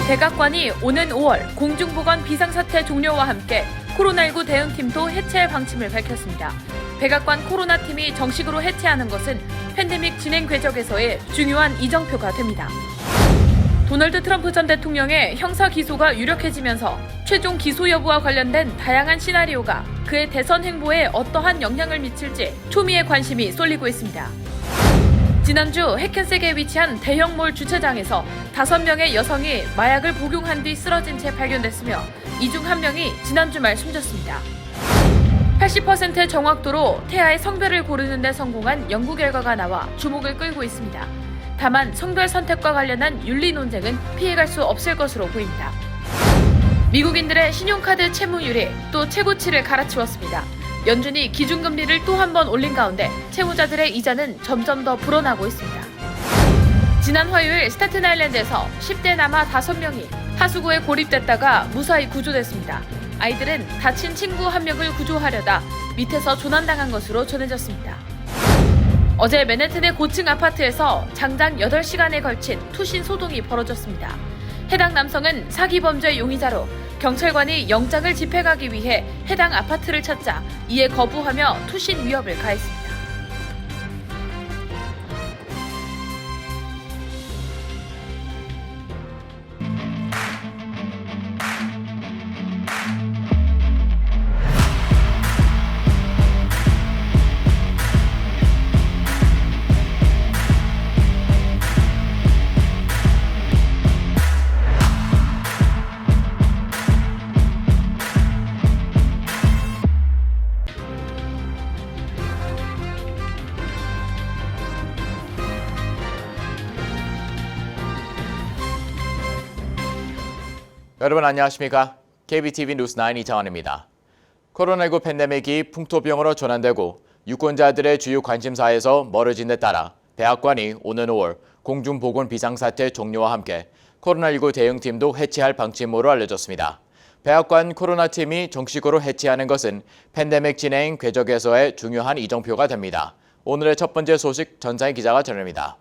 백악관이 오는 5월 공중보건 비상사태 종료와 함께 코로나19 대응팀도 해체할 방침을 밝혔습니다. 백악관 코로나팀이 정식으로 해체하는 것은 팬데믹 진행 궤적에서의 중요한 이정표가 됩니다. 도널드 트럼프 전 대통령의 형사 기소가 유력해지면서 최종 기소 여부와 관련된 다양한 시나리오가 그의 대선 행보에 어떠한 영향을 미칠지 초미의 관심이 쏠리고 있습니다. 지난주 해켄색에 위치한 대형몰 주차장에서 5명의 여성이 마약을 복용한 뒤 쓰러진 채 발견됐으며 이 중 1명이 지난 주말 숨졌습니다. 80%의 정확도로 태아의 성별을 고르는 데 성공한 연구 결과가 나와 주목을 끌고 있습니다. 다만 성별 선택과 관련한 윤리 논쟁은 피해갈 수 없을 것으로 보입니다. 미국인들의 신용카드 채무율이 또 최고치를 갈아치웠습니다. 연준이 기준금리를 또 한 번 올린 가운데 채무자들의 이자는 점점 더 불어나고 있습니다. 지난 화요일 스태튼아일랜드에서 10대 남아 5명이 하수구에 고립됐다가 무사히 구조됐습니다. 아이들은 다친 친구 1명을 구조하려다 밑에서 조난당한 것으로 전해졌습니다. 어제 맨해튼의 고층 아파트에서 장장 8시간에 걸친 투신 소동이 벌어졌습니다. 해당 남성은 사기 범죄 용의자로 경찰관이 영장을 집행하기 위해 해당 아파트를 찾자 이에 거부하며 투신 위협을 가했습니다. 여러분 안녕하십니까? KBTV 뉴스9 이창원입니다. 코로나19 팬데믹이 풍토병으로 전환되고 유권자들의 주요 관심사에서 멀어진 데 따라 백악관이 오는 5월 공중보건 비상사태 종료와 함께 코로나19 대응팀도 해체할 방침으로 알려졌습니다. 백악관 코로나팀이 정식으로 해체하는 것은 팬데믹 진행 궤적에서의 중요한 이정표가 됩니다. 오늘의 첫 번째 소식 전상희 기자가 전합니다.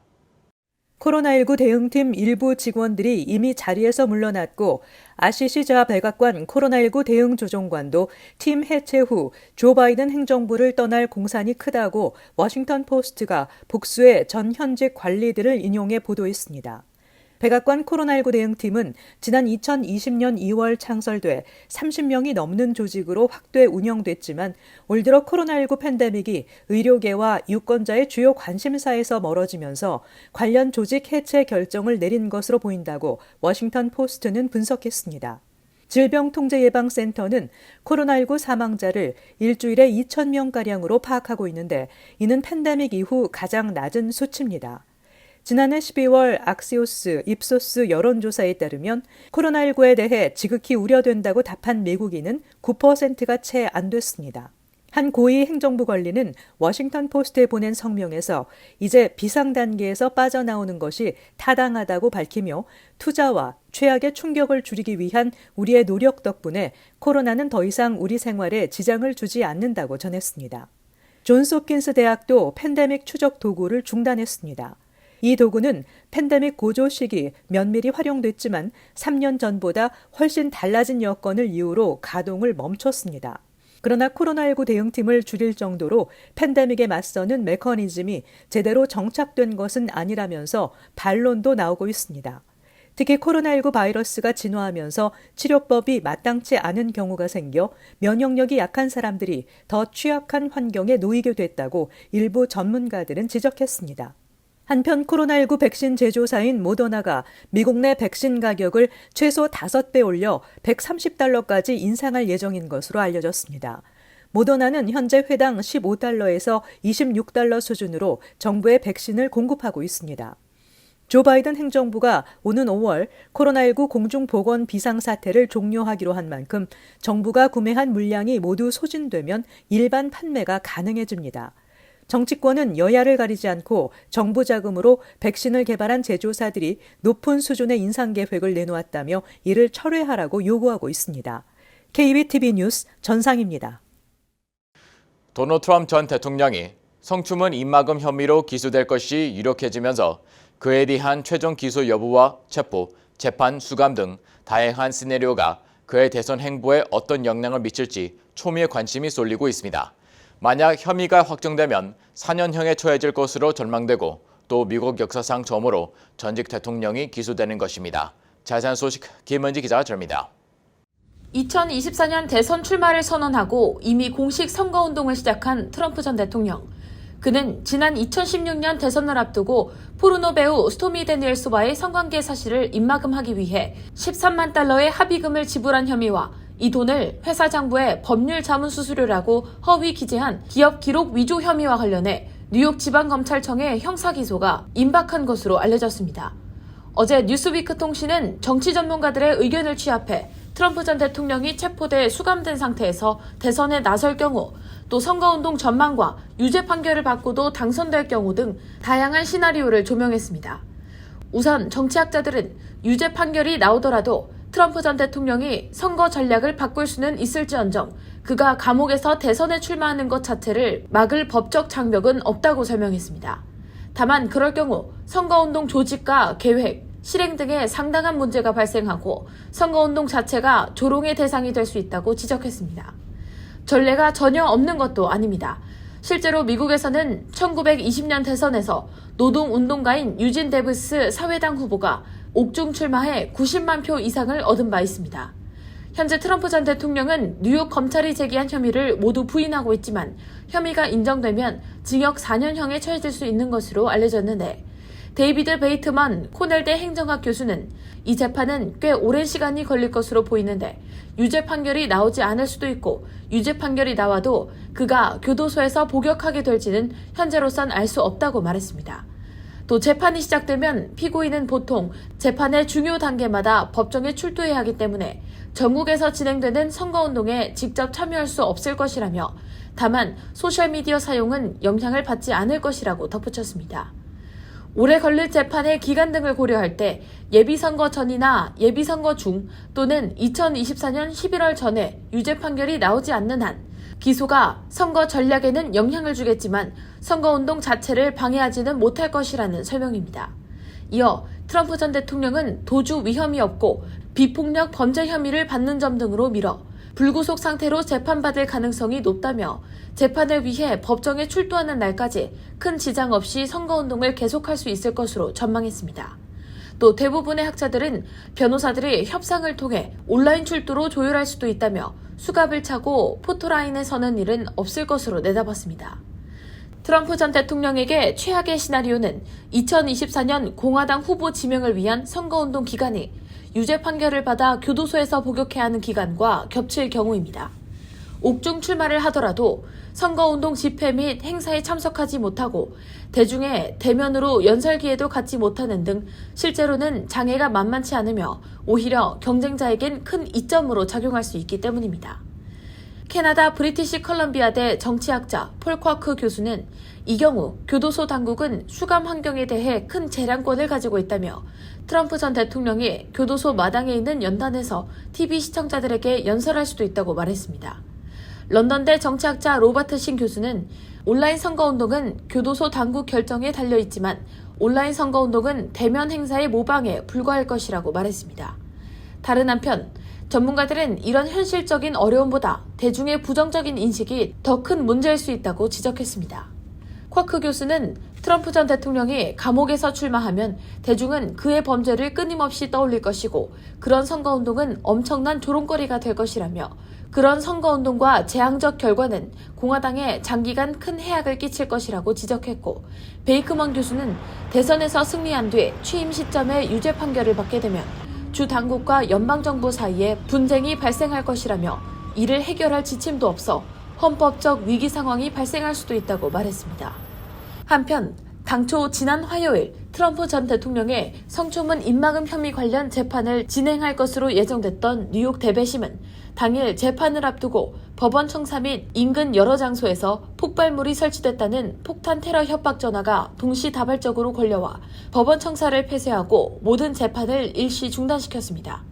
코로나19 대응팀 일부 직원들이 이미 자리에서 물러났고 아시시자 백악관 코로나19 대응조정관도 팀 해체 후 조 바이든 행정부를 떠날 공산이 크다고 워싱턴 포스트가 복수의 전 현직 관리들을 인용해 보도했습니다. 백악관 코로나19 대응팀은 지난 2020년 2월 창설돼 30명이 넘는 조직으로 확대 운영됐지만 올 들어 코로나19 팬데믹이 의료계와 유권자의 주요 관심사에서 멀어지면서 관련 조직 해체 결정을 내린 것으로 보인다고 워싱턴 포스트는 분석했습니다. 질병통제예방센터는 코로나19 사망자를 일주일에 2,000명가량으로 파악하고 있는데 이는 팬데믹 이후 가장 낮은 수치입니다. 지난해 12월 악시오스, 입소스 여론조사에 따르면 코로나19에 대해 지극히 우려된다고 답한 미국인은 9%가 채 안 됐습니다. 한 고위 행정부 관리는 워싱턴 포스트에 보낸 성명에서 이제 비상 단계에서 빠져나오는 것이 타당하다고 밝히며 투자와 최악의 충격을 줄이기 위한 우리의 노력 덕분에 코로나는 더 이상 우리 생활에 지장을 주지 않는다고 전했습니다. 존스 홉킨스 대학도 팬데믹 추적 도구를 중단했습니다. 이 도구는 팬데믹 고조 시기 면밀히 활용됐지만 3년 전보다 훨씬 달라진 여건을 이유로 가동을 멈췄습니다. 그러나 코로나19 대응팀을 줄일 정도로 팬데믹에 맞서는 메커니즘이 제대로 정착된 것은 아니라면서 반론도 나오고 있습니다. 특히 코로나19 바이러스가 진화하면서 치료법이 마땅치 않은 경우가 생겨 면역력이 약한 사람들이 더 취약한 환경에 놓이게 됐다고 일부 전문가들은 지적했습니다. 한편 코로나19 백신 제조사인 모더나가 미국 내 백신 가격을 최소 5배 올려 $130까지 인상할 예정인 것으로 알려졌습니다. 모더나는 현재 회당 $15에서 $26 수준으로 정부의 백신을 공급하고 있습니다. 조 바이든 행정부가 오는 5월 코로나19 공중보건 비상사태를 종료하기로 한 만큼 정부가 구매한 물량이 모두 소진되면 일반 판매가 가능해집니다. 정치권은 여야를 가리지 않고 정부 자금으로 백신을 개발한 제조사들이 높은 수준의 인상 계획을 내놓았다며 이를 철회하라고 요구하고 있습니다. KBTV 뉴스 전상입니다. 도널드 트럼프 전 대통령이 성추문 입막음 혐의로 기소될 것이 유력해지면서 그에 대한 최종 기소 여부와 체포, 재판 수감 등 다양한 시나리오가 그의 대선 행보에 어떤 영향을 미칠지 초미의 관심이 쏠리고 있습니다. 만약 혐의가 확정되면 4년형에 처해질 것으로 전망되고 또 미국 역사상 처음으로 전직 대통령이 기소되는 것입니다. 자세한 소식 김은지 기자가 전합니다. 2024년 대선 출마를 선언하고 이미 공식 선거운동을 시작한 트럼프 전 대통령. 그는 지난 2016년 대선을 앞두고 포르노 배우 스토미 데니엘스와의 성관계 사실을 입막음하기 위해 13만 달러의 합의금을 지불한 혐의와 이 돈을 회사 장부에 법률 자문 수수료라고 허위 기재한 기업 기록 위조 혐의와 관련해 뉴욕 지방검찰청의 형사기소가 임박한 것으로 알려졌습니다. 어제 뉴스위크 통신은 정치 전문가들의 의견을 취합해 트럼프 전 대통령이 체포돼 수감된 상태에서 대선에 나설 경우 또 선거운동 전망과 유죄 판결을 받고도 당선될 경우 등 다양한 시나리오를 조명했습니다. 우선 정치학자들은 유죄 판결이 나오더라도 트럼프 전 대통령이 선거 전략을 바꿀 수는 있을지언정 그가 감옥에서 대선에 출마하는 것 자체를 막을 법적 장벽은 없다고 설명했습니다. 다만 그럴 경우 선거운동 조직과 계획, 실행 등에 상당한 문제가 발생하고 선거운동 자체가 조롱의 대상이 될 수 있다고 지적했습니다. 전례가 전혀 없는 것도 아닙니다. 실제로 미국에서는 1920년 대선에서 노동운동가인 유진 데브스 사회당 후보가 옥중 출마해 90만 표 이상을 얻은 바 있습니다. 현재 트럼프 전 대통령은 뉴욕 검찰이 제기한 혐의를 모두 부인하고 있지만 혐의가 인정되면 징역 4년형에 처해질 수 있는 것으로 알려졌는데 데이비드 베이트먼 코넬대 행정학 교수는 이 재판은 꽤 오랜 시간이 걸릴 것으로 보이는데 유죄 판결이 나오지 않을 수도 있고 유죄 판결이 나와도 그가 교도소에서 복역하게 될지는 현재로선 알 수 없다고 말했습니다. 또 재판이 시작되면 피고인은 보통 재판의 중요 단계마다 법정에 출두해야 하기 때문에 전국에서 진행되는 선거운동에 직접 참여할 수 없을 것이라며 다만 소셜미디어 사용은 영향을 받지 않을 것이라고 덧붙였습니다. 오래 걸릴 재판의 기간 등을 고려할 때 예비선거 전이나 예비선거 중 또는 2024년 11월 전에 유죄 판결이 나오지 않는 한 기소가 선거 전략에는 영향을 주겠지만 선거운동 자체를 방해하지는 못할 것이라는 설명입니다. 이어 트럼프 전 대통령은 도주 위험이 없고 비폭력 범죄 혐의를 받는 점 등으로 미뤄 불구속 상태로 재판받을 가능성이 높다며 재판을 위해 법정에 출두하는 날까지 큰 지장 없이 선거운동을 계속할 수 있을 것으로 전망했습니다. 또 대부분의 학자들은 변호사들이 협상을 통해 온라인 출두로 조율할 수도 있다며 수갑을 차고 포토라인에 서는 일은 없을 것으로 내다봤습니다. 트럼프 전 대통령에게 최악의 시나리오는 2024년 공화당 후보 지명을 위한 선거운동 기간이 유죄 판결을 받아 교도소에서 복역해야 하는 기간과 겹칠 경우입니다. 옥중 출마를 하더라도 선거운동 집회 및 행사에 참석하지 못하고 대중의 대면으로 연설 기회도 갖지 못하는 등 실제로는 장애가 만만치 않으며 오히려 경쟁자에겐 큰 이점으로 작용할 수 있기 때문입니다. 캐나다 브리티시 컬럼비아대 정치학자 폴 쿼크 교수는 이 경우 교도소 당국은 수감 환경에 대해 큰 재량권을 가지고 있다며 트럼프 전 대통령이 교도소 마당에 있는 연단에서 TV 시청자들에게 연설할 수도 있다고 말했습니다. 런던대 정치학자 로버트 신 교수는 온라인 선거운동은 교도소 당국 결정에 달려있지만 온라인 선거운동은 대면 행사의 모방에 불과할 것이라고 말했습니다. 다른 한편 전문가들은 이런 현실적인 어려움보다 대중의 부정적인 인식이 더 큰 문제일 수 있다고 지적했습니다. 쿼크 교수는 트럼프 전 대통령이 감옥에서 출마하면 대중은 그의 범죄를 끊임없이 떠올릴 것이고 그런 선거운동은 엄청난 조롱거리가 될 것이라며 그런 선거운동과 재앙적 결과는 공화당에 장기간 큰 해악을 끼칠 것이라고 지적했고 베이크먼 교수는 대선에서 승리한 뒤 취임 시점에 유죄 판결을 받게 되면 주 당국과 연방정부 사이에 분쟁이 발생할 것이라며 이를 해결할 지침도 없어 헌법적 위기 상황이 발생할 수도 있다고 말했습니다. 한편 당초 지난 화요일 트럼프 전 대통령의 성추문 입막음 혐의 관련 재판을 진행할 것으로 예정됐던 뉴욕 대배심은 당일 재판을 앞두고 법원 청사 및 인근 여러 장소에서 폭발물이 설치됐다는 폭탄 테러 협박 전화가 동시다발적으로 걸려와 법원 청사를 폐쇄하고 모든 재판을 일시 중단시켰습니다.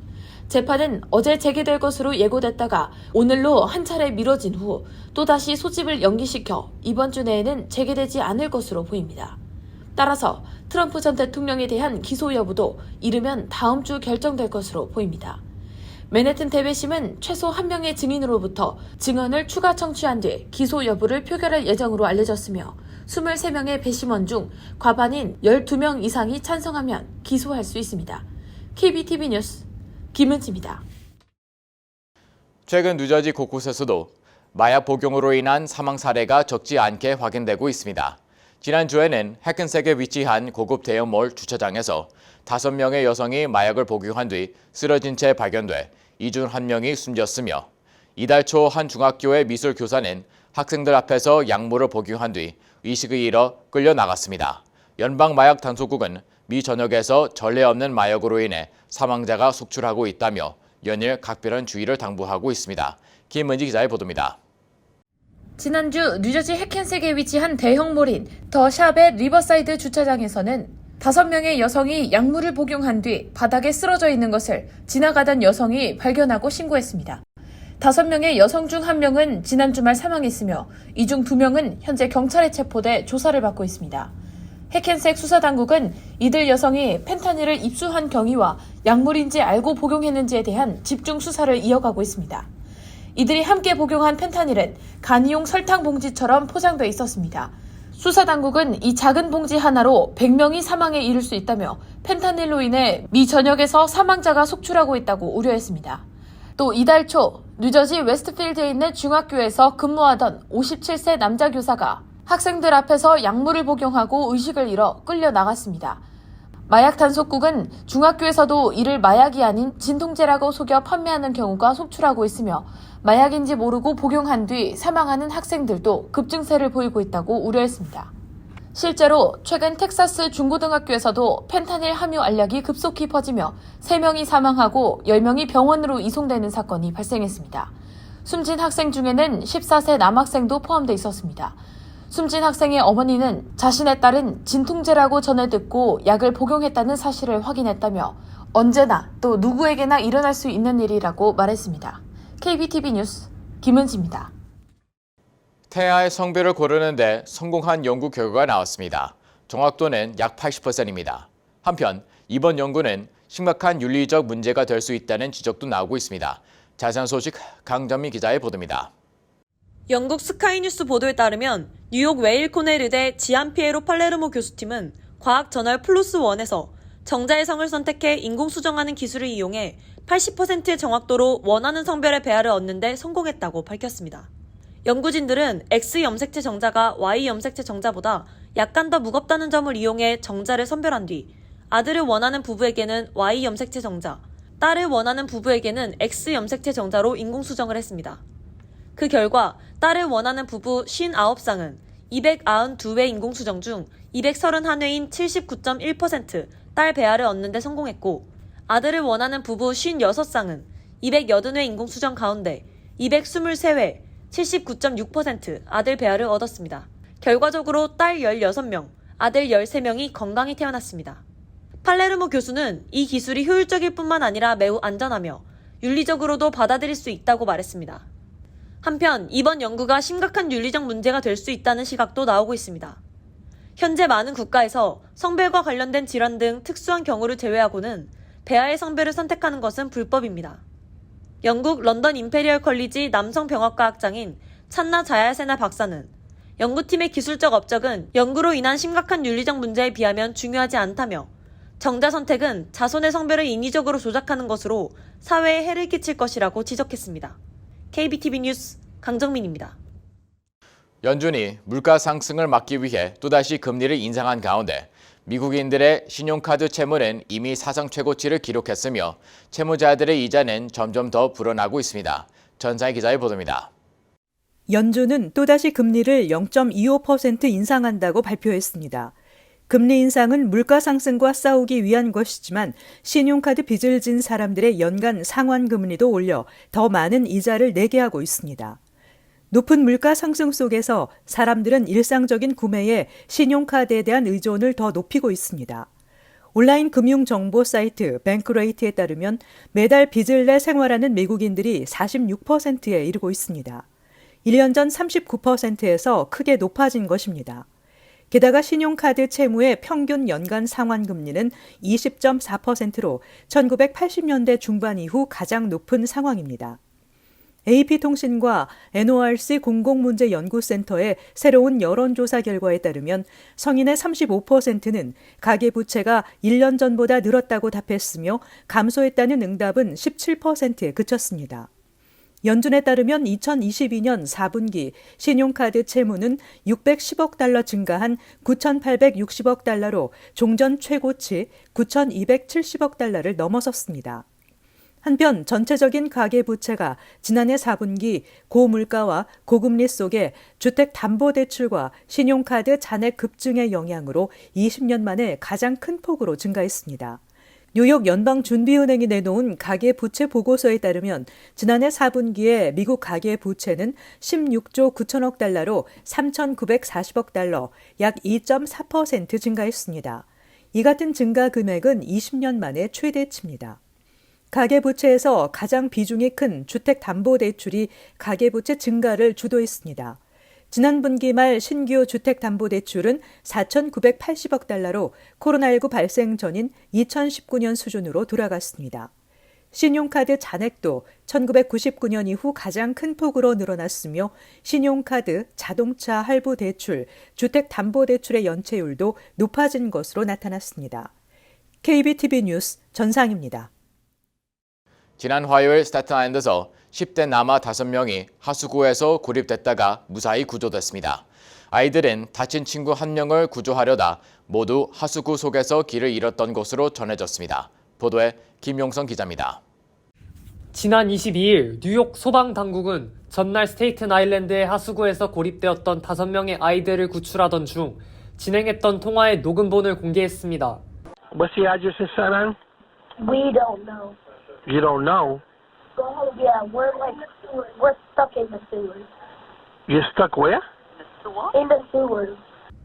재판은 어제 재개될 것으로 예고됐다가 오늘로 한 차례 미뤄진 후 또다시 소집을 연기시켜 이번 주 내에는 재개되지 않을 것으로 보입니다. 따라서 트럼프 전 대통령에 대한 기소 여부도 이르면 다음 주 결정될 것으로 보입니다. 맨해튼 대배심은 최소 1명의 증인으로부터 증언을 추가 청취한 뒤 기소 여부를 표결할 예정으로 알려졌으며 23명의 배심원 중 과반인 12명 이상이 찬성하면 기소할 수 있습니다. KBTV 뉴스 김은지입니다. 최근 뉴저지 곳곳에서도 마약 복용으로 인한 사망 사례가 적지 않게 확인되고 있습니다. 지난주에는 해큰색에 위치한 고급 대형몰 주차장에서 5명의 여성이 마약을 복용한 뒤 쓰러진 채 발견돼 이 중 1명이 숨졌으며 이달 초 한 중학교의 미술 교사는 학생들 앞에서 약물을 복용한 뒤 의식을 잃어 끌려 나갔습니다. 연방마약단속국은 미 전역에서 전례 없는 마약으로 인해 사망자가 속출하고 있다며 연일 각별한 주의를 당부하고 있습니다. 김은지 기자의 보도입니다. 지난주 뉴저지 해켄색에 위치한 대형몰인 더 샵의 리버사이드 주차장에서는 5명의 여성이 약물을 복용한 뒤 바닥에 쓰러져 있는 것을 지나가던 여성이 발견하고 신고했습니다. 5명의 여성 중 1명은 지난 주말 사망했으며 이 중 2명은 현재 경찰에 체포돼 조사를 받고 있습니다. 해켄색 수사당국은 이들 여성이 펜타닐을 입수한 경위와 약물인지 알고 복용했는지에 대한 집중 수사를 이어가고 있습니다. 이들이 함께 복용한 펜타닐은 간이용 설탕 봉지처럼 포장돼 있었습니다. 수사당국은 이 작은 봉지 하나로 100명이 사망에 이를 수 있다며 펜타닐로 인해 미 전역에서 사망자가 속출하고 있다고 우려했습니다. 또 이달 초 뉴저지 웨스트필드에 있는 중학교에서 근무하던 57세 남자 교사가 학생들 앞에서 약물을 복용하고 의식을 잃어 끌려 나갔습니다. 마약단속국은 중학교에서도 이를 마약이 아닌 진통제라고 속여 판매하는 경우가 속출하고 있으며 마약인지 모르고 복용한 뒤 사망하는 학생들도 급증세를 보이고 있다고 우려했습니다. 실제로 최근 텍사스 중고등학교에서도 펜타닐 함유 알약이 급속히 퍼지며 3명이 사망하고 10명이 병원으로 이송되는 사건이 발생했습니다. 숨진 학생 중에는 14세 남학생도 포함돼 있었습니다. 숨진 학생의 어머니는 자신의 딸은 진통제라고 전해 듣고 약을 복용했다는 사실을 확인했다며 언제나 또 누구에게나 일어날 수 있는 일이라고 말했습니다. KBTV 뉴스 김은지입니다. 태아의 성별을 고르는데 성공한 연구 결과가 나왔습니다. 정확도는 약 80%입니다. 한편 이번 연구는 심각한 윤리적 문제가 될 수 있다는 지적도 나오고 있습니다. 자세한 소식 강정민 기자의 보도입니다. 영국 스카이뉴스 보도에 따르면 뉴욕 웨일 코넬 의대 지안피에로 팔레르모 교수팀은 과학 저널 플루스1에서 정자의 성을 선택해 인공수정하는 기술을 이용해 80%의 정확도로 원하는 성별의 배아를 얻는 데 성공했다고 밝혔습니다. 연구진들은 X 염색체 정자가 Y 염색체 정자보다 약간 더 무겁다는 점을 이용해 정자를 선별한 뒤 아들을 원하는 부부에게는 Y 염색체 정자, 딸을 원하는 부부에게는 X 염색체 정자로 인공수정을 했습니다. 그 결과 딸을 원하는 부부 59쌍은 292회 인공수정 중 231회인 79.1% 딸 배아를 얻는 데 성공했고 아들을 원하는 부부 56쌍은 280회 인공수정 가운데 223회 79.6% 아들 배아를 얻었습니다. 결과적으로 딸 16명, 아들 13명이 건강히 태어났습니다. 팔레르모 교수는 이 기술이 효율적일 뿐만 아니라 매우 안전하며 윤리적으로도 받아들일 수 있다고 말했습니다. 한편 이번 연구가 심각한 윤리적 문제가 될 수 있다는 시각도 나오고 있습니다. 현재 많은 국가에서 성별과 관련된 질환 등 특수한 경우를 제외하고는 배아의 성별을 선택하는 것은 불법입니다. 영국 런던 임페리얼 컬리지 남성병학과 학장인 찬나 자야세나 박사는 연구팀의 기술적 업적은 연구로 인한 심각한 윤리적 문제에 비하면 중요하지 않다며 정자 선택은 자손의 성별을 인위적으로 조작하는 것으로 사회에 해를 끼칠 것이라고 지적했습니다. KBTV 뉴스 강정민입니다. 연준이 물가 상승을 막기 위해 또다시 금리를 인상한 가운데 미국인들의 신용카드 채무는 이미 사상 최고치를 기록했으며 채무자들의 이자는 점점 더 불어나고 있습니다. 전사희 기자의 보도입니다. 연준은 또다시 금리를 0.25% 인상한다고 발표했습니다. 금리 인상은 물가 상승과 싸우기 위한 것이지만 신용카드 빚을 진 사람들의 연간 상환 금리도 올려 더 많은 이자를 내게 하고 있습니다. 높은 물가 상승 속에서 사람들은 일상적인 구매에 신용카드에 대한 의존을 더 높이고 있습니다. 온라인 금융 정보 사이트 뱅크레이트에 따르면 매달 빚을 내 생활하는 미국인들이 46%에 이르고 있습니다. 1년 전 39%에서 크게 높아진 것입니다. 게다가 신용카드 채무의 평균 연간 상환금리는 20.4%로 1980년대 중반 이후 가장 높은 상황입니다. AP통신과 NORC 공공문제연구센터의 새로운 여론조사 결과에 따르면 성인의 35%는 가계부채가 1년 전보다 늘었다고 답했으며 감소했다는 응답은 17%에 그쳤습니다. 연준에 따르면 2022년 4분기 신용카드 채무는 610억 달러 증가한 9,860억 달러로 종전 최고치 9,270억 달러를 넘어섰습니다. 한편 전체적인 가계부채가 지난해 4분기 고물가와 고금리 속에 주택담보대출과 신용카드 잔액 급증의 영향으로 20년 만에 가장 큰 폭으로 증가했습니다. 뉴욕 연방준비은행이 내놓은 가계부채 보고서에 따르면 지난해 4분기에 미국 가계부채는 16조 9천억 달러로 3,940억 달러, 약 2.4% 증가했습니다. 이 같은 증가 금액은 20년 만에 최대치입니다. 가계부채에서 가장 비중이 큰 주택담보대출이 가계부채 증가를 주도했습니다. 지난 분기 말 신규 주택담보대출은 4,980억 달러로 코로나19 발생 전인 2019년 수준으로 돌아갔습니다. 신용카드 잔액도 1999년 이후 가장 큰 폭으로 늘어났으며 신용카드, 자동차 할부 대출, 주택담보대출의 연체율도 높아진 것으로 나타났습니다. KBTV 뉴스 전상입니다. 지난 화요일 스태튼아일랜드에서 10대 남아 5명이 하수구에서 고립됐다가 무사히 구조됐습니다. 아이들은 다친 친구 1명을 구조하려다 모두 하수구 속에서 길을 잃었던 것으로 전해졌습니다. 보도에 김용성 기자입니다. 지난 22일 뉴욕 소방당국은 전날 스테이튼 아일랜드의 하수구에서 고립되었던 5명의 아이들을 구출하던 중 진행했던 통화의 녹음본을 공개했습니다. What's the address of San? We don't know. You don't know? Oh yeah, we're stuck in the sewers. You're stuck where? In the sewers.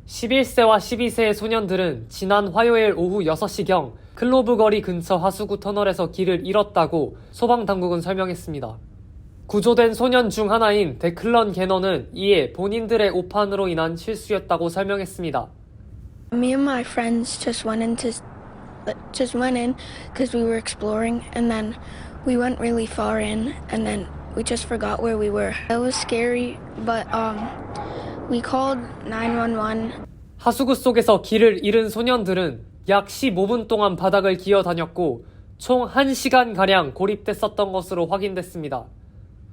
11세와 12세의 소년들은 지난 화요일 오후 6시경 클로브 거리 근처 하수구 터널에서 길을 잃었다고 소방당국은 설명했습니다. 구조된 소년 중 하나인 데클런 게너는 이에 본인들의 오판으로 인한 실수였다고 설명했습니다. Me and my friends just went in because we were exploring, and then we went really far in, and then we just forgot where we were. It was scary, but we called 911. 하수구 속에서 길을 잃은 소년들은 약 15분 동안 바닥을 기어다녔고 총 1시간가량 고립됐었던 것으로 확인됐습니다.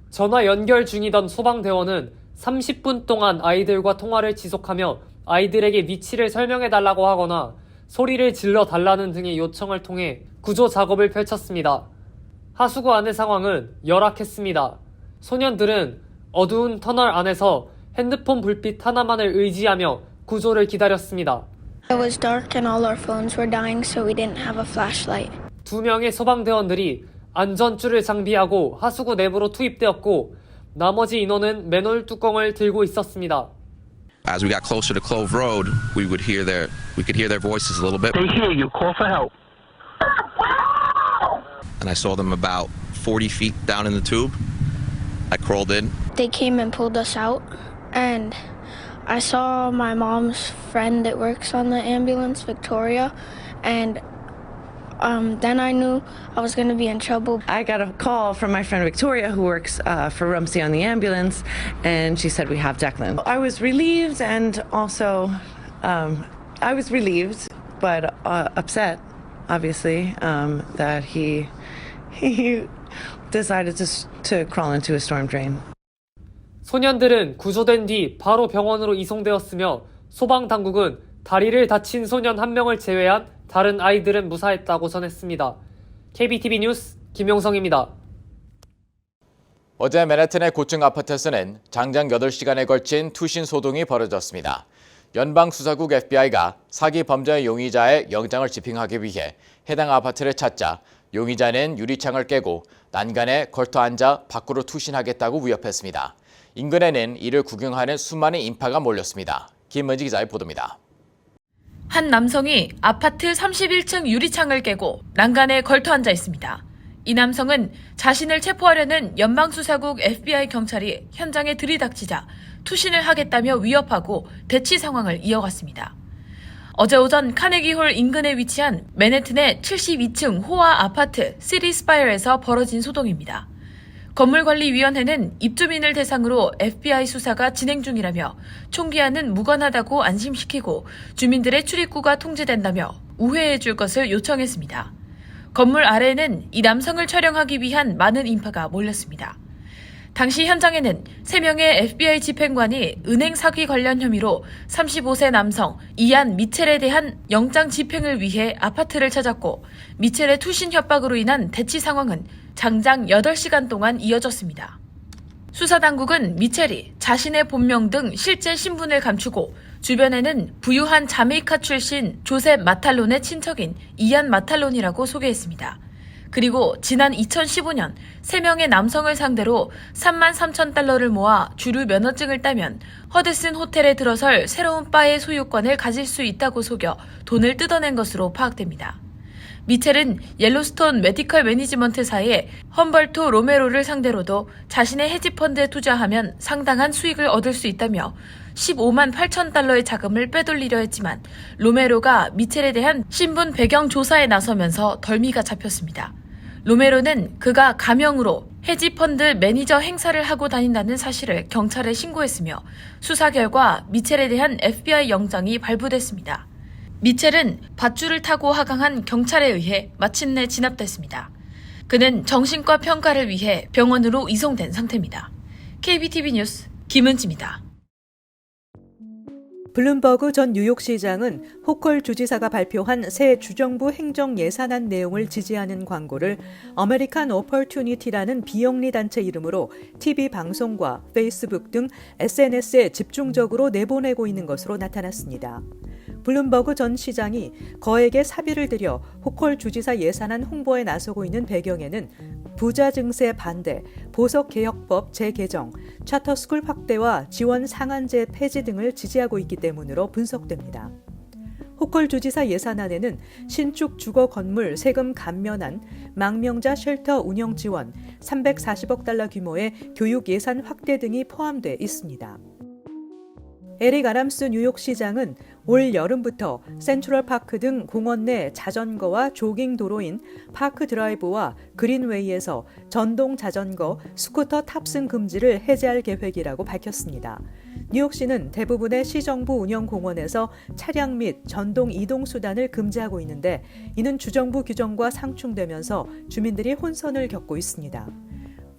전화 연결 중이던 소방대원은 30분 동안 아이들과 통화를 지속하며 아이들에게 위치를 설명해달라고 하거나 소리를 질러달라는 등의 요청을 통해 구조 작업을 펼쳤습니다. 하수구 안의 상황은 열악했습니다. 소년들은 어두운 터널 안에서 핸드폰 불빛 하나만을 의지하며 구조를 기다렸습니다. It was dark and all our phones were dying, so we didn't have a flashlight. 2명의 소방대원들이 안전줄을 장비하고 하수구 내부로 투입되었고 나머지 인원은 맨홀 뚜껑을 들고 있었습니다. As we got closer to Clove Road, we could hear their voices a little bit. They hear you. Call for help. And I saw them about 40 feet down in the tube. I crawled in. They came and pulled us out, and I saw my mom's friend that works on the ambulance, Victoria, and then I knew I was going to be in trouble. I got a call from my friend Victoria, who works for Rumsey on the ambulance, and she said, we have Declan. I was relieved, and also I was relieved, but upset, obviously, that he decided to crawl into a storm drain. 소년들은 구조된 뒤 바로 병원으로 이송되었으며 소방당국은 다리를 다친 소년 1명을 제외한 다른 아이들은 무사했다고 전했습니다. KBTV 뉴스 김용성입니다. 어제 맨해튼의 고층 아파트에서는 장장 8시간에 걸친 투신 소동이 벌어졌습니다. 연방수사국 FBI가 사기 범죄 용의자의 영장을 집행하기 위해 해당 아파트를 찾자 용의자는 유리창을 깨고 난간에 걸터 앉아 밖으로 투신하겠다고 위협했습니다. 인근에는 이를 구경하는 수많은 인파가 몰렸습니다. 김은지 기자의 보도입니다. 한 남성이 아파트 31층 유리창을 깨고 난간에 걸터 앉아 있습니다. 이 남성은 자신을 체포하려는 연방수사국 FBI 경찰이 현장에 들이닥치자 투신을 하겠다며 위협하고 대치 상황을 이어갔습니다. 어제 오전 카네기홀 인근에 위치한 맨해튼의 72층 호화 아파트 시티스파이어에서 벌어진 소동입니다. 건물관리위원회는 입주민을 대상으로 FBI 수사가 진행 중이라며 총기와는 무관하다고 안심시키고 주민들의 출입구가 통제된다며 우회해 줄 것을 요청했습니다. 건물 아래에는 이 남성을 촬영하기 위한 많은 인파가 몰렸습니다. 당시 현장에는 3명의 FBI 집행관이 은행 사기 관련 혐의로 35세 남성 이안 미첼에 대한 영장 집행을 위해 아파트를 찾았고 미첼의 투신 협박으로 인한 대치 상황은 장장 8시간 동안 이어졌습니다. 수사당국은 미첼이 자신의 본명 등 실제 신분을 감추고 주변에는 부유한 자메이카 출신 조셉 마탈론의 친척인 이안 마탈론이라고 소개했습니다. 그리고 지난 2015년 3명의 남성을 상대로 33,000달러를 모아 주류 면허증을 따면 허드슨 호텔에 들어설 새로운 바의 소유권을 가질 수 있다고 속여 돈을 뜯어낸 것으로 파악됩니다. 미첼은 옐로스톤 메디컬 매니지먼트사의 험벌토 로메로를 상대로도 자신의 헤지펀드에 투자하면 상당한 수익을 얻을 수 있다며 15만 8천 달러의 자금을 빼돌리려 했지만 로메로가 미첼에 대한 신분 배경 조사에 나서면서 덜미가 잡혔습니다. 로메로는 그가 가명으로 헤지펀드 매니저 행사를 하고 다닌다는 사실을 경찰에 신고했으며 수사 결과 미첼에 대한 FBI 영장이 발부됐습니다. 미첼은 밧줄을 타고 하강한 경찰에 의해 마침내 진압됐습니다. 그는 정신과 평가를 위해 병원으로 이송된 상태입니다. KBTV 뉴스 김은지입니다. 블룸버그 전 뉴욕시장은 호컬 주지사가 발표한 새 주정부 행정 예산안 내용을 지지하는 광고를 아메리칸 오퍼튜니티라는 비영리 단체 이름으로 TV 방송과 페이스북 등 SNS에 집중적으로 내보내고 있는 것으로 나타났습니다. 블룸버그 전 시장이 거액의 사비를 들여 호컬 주지사 예산안 홍보에 나서고 있는 배경에는 부자 증세 반대, 보석개혁법 재개정, 차터스쿨 확대와 지원 상한제 폐지 등을 지지하고 있기 때문으로 분석됩니다. 호컬 주지사 예산안에는 신축 주거 건물 세금 감면안, 망명자 쉘터 운영 지원, 340억 달러 규모의 교육 예산 확대 등이 포함돼 있습니다. 에릭 아람스 뉴욕시장은 올 여름부터 센트럴파크 등 공원 내 자전거와 조깅 도로인 파크 드라이브와 그린웨이에서 전동 자전거, 스쿠터 탑승 금지를 해제할 계획이라고 밝혔습니다. 뉴욕시는 대부분의 시정부 운영 공원에서 차량 및 전동 이동 수단을 금지하고 있는데 이는 주정부 규정과 상충되면서 주민들이 혼선을 겪고 있습니다.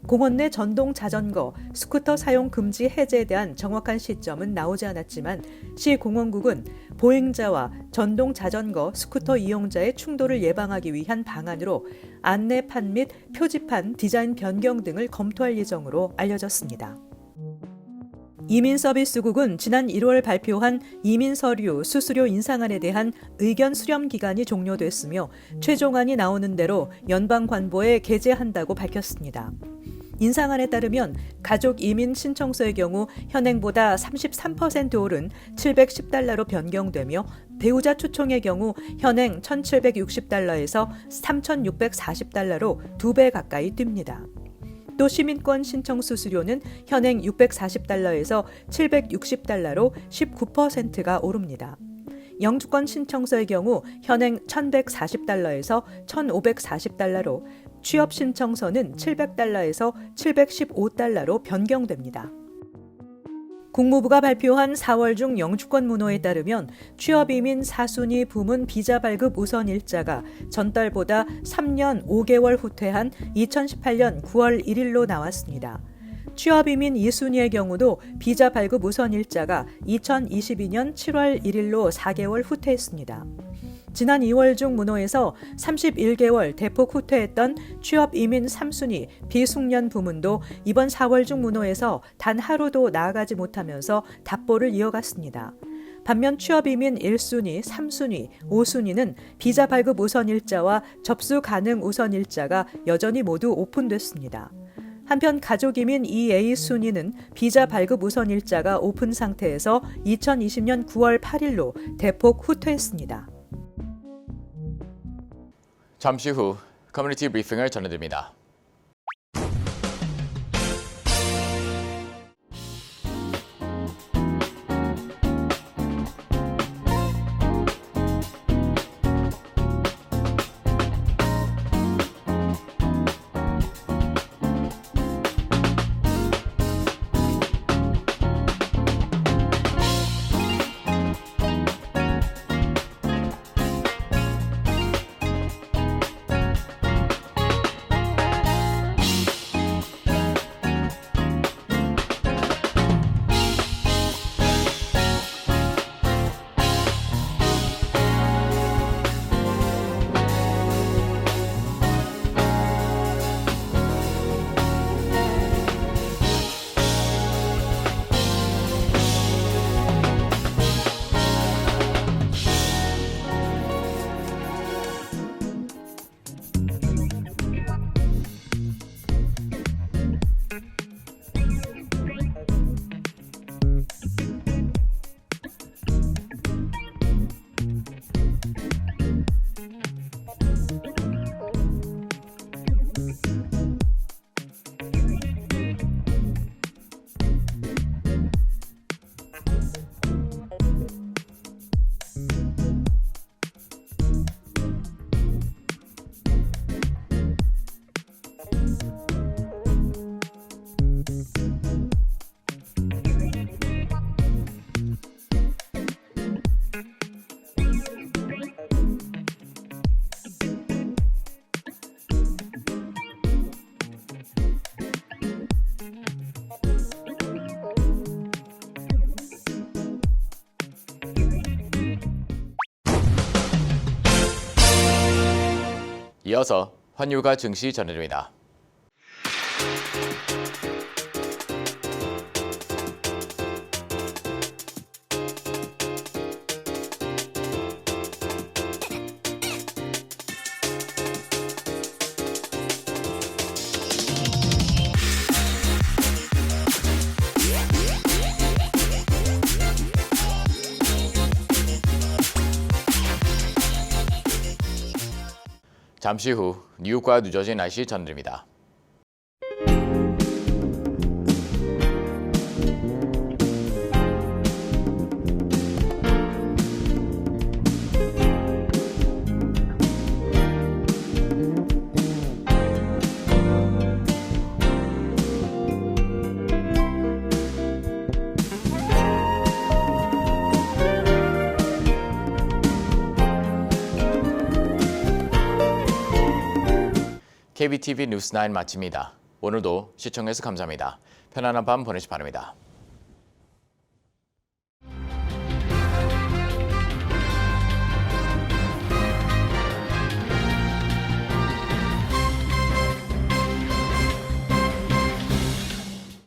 공원 내 전동 자전거, 스쿠터 사용 금지 해제에 대한 정확한 시점은 나오지 않았지만 시 공원국은 보행자와 전동 자전거, 스쿠터 이용자의 충돌을 예방하기 위한 방안으로 안내판 및 표지판 디자인 변경 등을 검토할 예정으로 알려졌습니다. 이민서비스국은 지난 1월 발표한 이민서류 수수료 인상안에 대한 의견 수렴 기간이 종료됐으며 최종안이 나오는 대로 연방관보에 게재한다고 밝혔습니다. 인상안에 따르면 가족 이민 신청서의 경우 현행보다 33% 오른 710달러로 변경되며 배우자 초청의 경우 현행 1,760달러에서 3,640달러로 2배 가까이 뜁니다. 또 시민권 신청 수수료는 현행 640달러에서 760달러로 19%가 오릅니다. 영주권 신청서의 경우 현행 1,140달러에서 1,540달러로, 취업 신청서는 700달러에서 715달러로 변경됩니다. 국무부가 발표한 4월 중 영주권 문호에 따르면 취업이민 4순위 부문 비자 발급 우선 일자가 전달보다 3년 5개월 후퇴한 2018년 9월 1일로 나왔습니다. 취업이민 2순위의 경우도 비자 발급 우선 일자가 2022년 7월 1일로 4개월 후퇴했습니다. 지난 2월 중 문호에서 31개월 대폭 후퇴했던 취업이민 3순위 비숙련 부문도 이번 4월 중 문호에서 단 하루도 나아가지 못하면서 답보를 이어갔습니다. 반면 취업이민 1순위, 3순위, 5순위는 비자 발급 우선 일자와 접수 가능 우선 일자가 여전히 모두 오픈됐습니다. 한편 가족이민 2A 순위는 비자 발급 우선 일자가 오픈 상태에서 2020년 9월 8일로 대폭 후퇴했습니다. 잠시 후 커뮤니티 브리핑을 전해드립니다. 이어서 환율과 증시 전해드립니다. 잠시 후 뉴욕과 뉴저지 날씨 전해드립니다. KBTV 뉴스 9 마칩니다. 오늘도 시청해주셔서 감사합니다. 편안한 밤 보내시기 바랍니다.